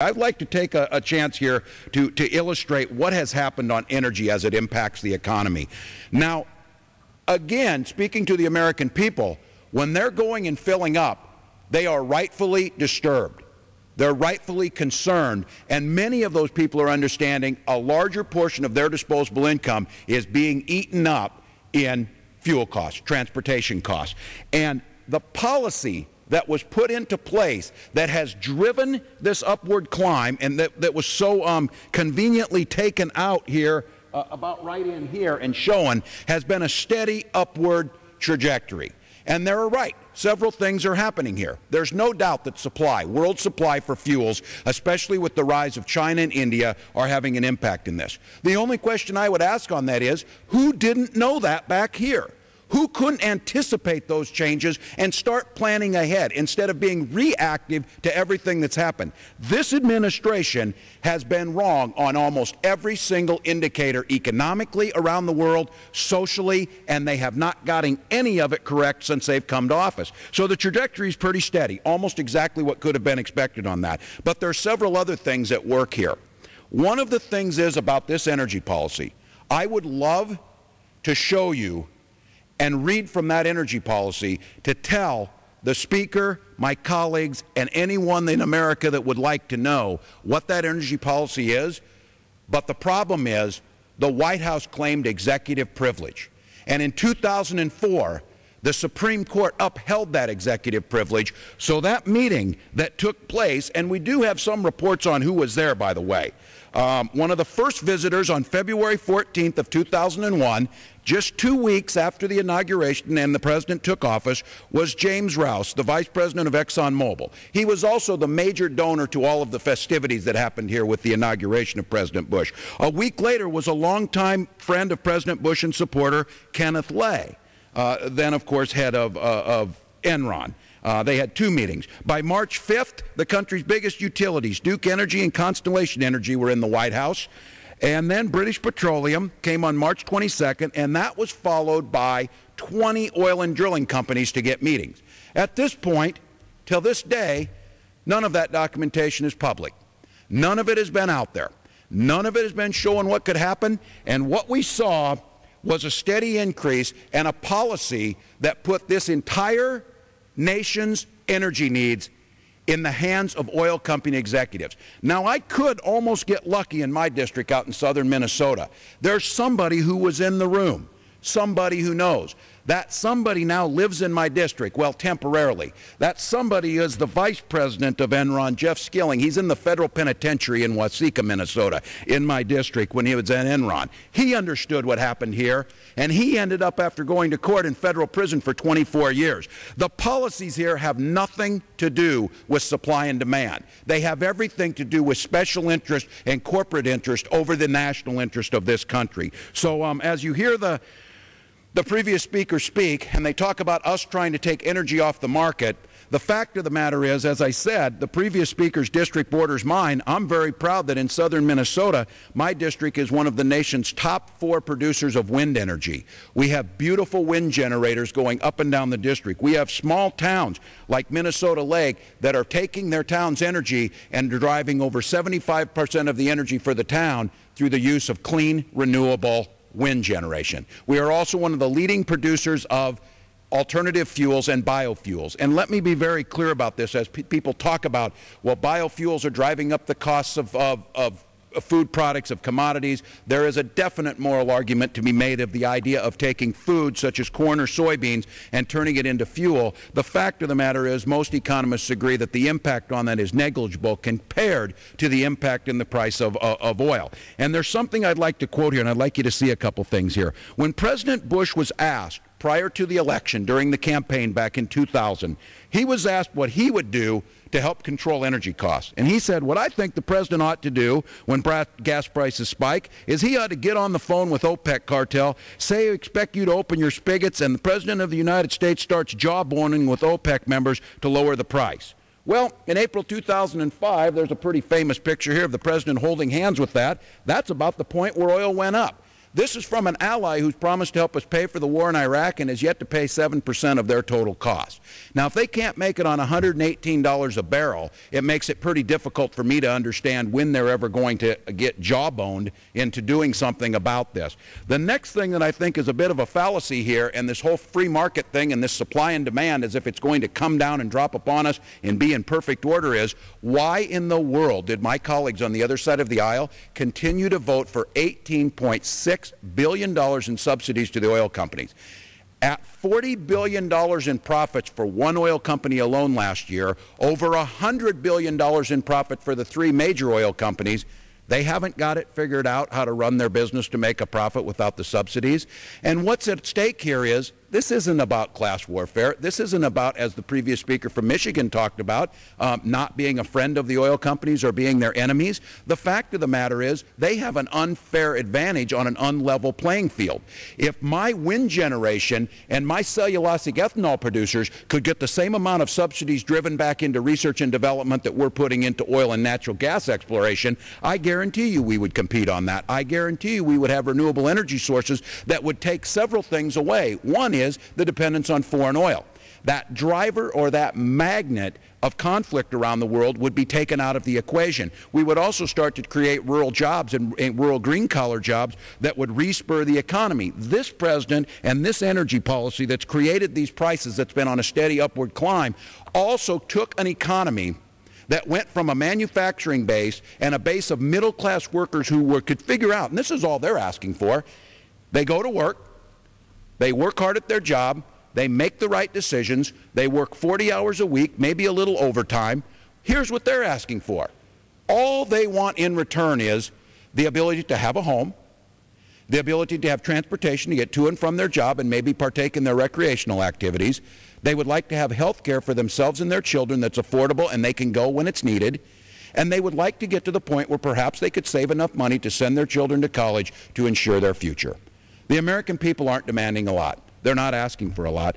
I'd like to take a chance here to illustrate what has happened on energy as it impacts the economy. Now, again, speaking to the American people, when they're going and filling up, they are rightfully disturbed. They're rightfully concerned, and many of those people are understanding a larger portion of their disposable income is being eaten up in fuel costs, transportation costs. And the policy that was put into place that has driven this upward climb and that was so conveniently taken out here, about right in here and shown, has been a steady upward trajectory. And they're right. Several things are happening here. There's no doubt that supply, world supply for fuels, especially with the rise of China and India, are having an impact in this. The only question I would ask on that is, who didn't know that back here? Who couldn't anticipate those changes and start planning ahead instead of being reactive to everything that's happened? This administration has been wrong on almost every single indicator economically around the world, socially, and they have not gotten any of it correct since they've come to office. So the trajectory is pretty steady, almost exactly what could have been expected on that. But there are several other things at work here. One of the things is about this energy policy. I would love to show you and read from that energy policy to tell the Speaker, my colleagues, and anyone in America that would like to know what that energy policy is. But the problem is the White House claimed executive privilege. And in 2004, the Supreme Court upheld that executive privilege. So that meeting that took place, and we do have some reports on who was there, by the way. One of the first visitors on February 14th of 2001, just 2 weeks after the inauguration and the President took office, was James Rouse, the Vice President of ExxonMobil. He was also the major donor to all of the festivities that happened here with the inauguration of President Bush. A week later was a longtime friend of President Bush and supporter, Kenneth Lay, then, of course, head of Enron. They had two meetings. By March 5th, the country's biggest utilities, Duke Energy and Constellation Energy, were in the White House. And then British Petroleum came on March 22nd, and that was followed by 20 oil and drilling companies to get meetings. At this point, till this day, none of that documentation is public. None of it has been out there. None of it has been showing what could happen, and what we saw was a steady increase and a policy that put this entire nation's energy needs in the hands of oil company executives. Now, I could almost get lucky in my district out in southern Minnesota. There's somebody who was in the room, somebody who knows. That somebody now lives in my district, well, temporarily. That somebody is the Vice President of Enron, Jeff Skilling. He's in the federal penitentiary in Waseca, Minnesota, in my district when he was at Enron. He understood what happened here, and he ended up, after going to court, in federal prison for 24 years. The policies here have nothing to do with supply and demand. They have everything to do with special interest and corporate interest over the national interest of this country. So as you hear the previous speaker speak, and they talk about us trying to take energy off the market, the fact of the matter is, as I said, the previous speaker's district borders mine. I'm very proud that in southern Minnesota, my district is one of the nation's top 4 producers of wind energy. We have beautiful wind generators going up and down the district. We have small towns like Minnesota Lake that are taking their town's energy and driving over 75% of the energy for the town through the use of clean, renewable wind generation. We are also one of the leading producers of alternative fuels and biofuels. And let me be very clear about this as people talk about, well, biofuels are driving up the costs of food products, of commodities. There is a definite moral argument to be made of the idea of taking food such as corn or soybeans and turning it into fuel. The fact of the matter is most economists agree that the impact on that is negligible compared to the impact in the price of oil. And there's something I'd like to quote here, and I'd like you to see a couple things here. When President Bush was asked prior to the election, during the campaign back in 2000, he was asked what he would do to help control energy costs. And he said, what I think the president ought to do when gas prices spike is he ought to get on the phone with OPEC cartel, say, expect you to open your spigots, and the President of the United States starts jawboning with OPEC members to lower the price. Well, in April 2005, there's a pretty famous picture here of the president holding hands with that. That's about the point where oil went up. This is from an ally who's promised to help us pay for the war in Iraq and has yet to pay 7% of their total cost. Now, if they can't make it on $118 a barrel, it makes it pretty difficult for me to understand when they're ever going to get jawboned into doing something about this. The next thing that I think is a bit of a fallacy here, and this whole free market thing and this supply and demand as if it's going to come down and drop upon us and be in perfect order, is why in the world did my colleagues on the other side of the aisle continue to vote for $18.6 billion in subsidies to the oil companies? At $40 billion in profits for one oil company alone last year, over $100 billion in profit for the three major oil companies, they haven't got it figured out how to run their business to make a profit without the subsidies. And what's at stake here is, this isn't about class warfare. This isn't about, as the previous speaker from Michigan talked about, not being a friend of the oil companies or being their enemies. The fact of the matter is they have an unfair advantage on an unlevel playing field. If my wind generation and my cellulosic ethanol producers could get the same amount of subsidies driven back into research and development that we're putting into oil and natural gas exploration, I guarantee you we would compete on that. I guarantee you we would have renewable energy sources that would take several things away. One is the dependence on foreign oil. That driver or that magnet of conflict around the world would be taken out of the equation. We would also start to create rural jobs and rural green-collar jobs that would respur the economy. This president and this energy policy that's created these prices that's been on a steady upward climb also took an economy that went from a manufacturing base and a base of middle-class workers who could figure out, and this is all they're asking for, they go to work, they work hard at their job, they make the right decisions, they work 40 hours a week, maybe a little overtime. Here's what they're asking for. All they want in return is the ability to have a home, the ability to have transportation to get to and from their job and maybe partake in their recreational activities. They would like to have health care for themselves and their children that's affordable and they can go when it's needed. And they would like to get to the point where perhaps they could save enough money to send their children to college to ensure their future. The American people aren't demanding a lot. They're not asking for a lot.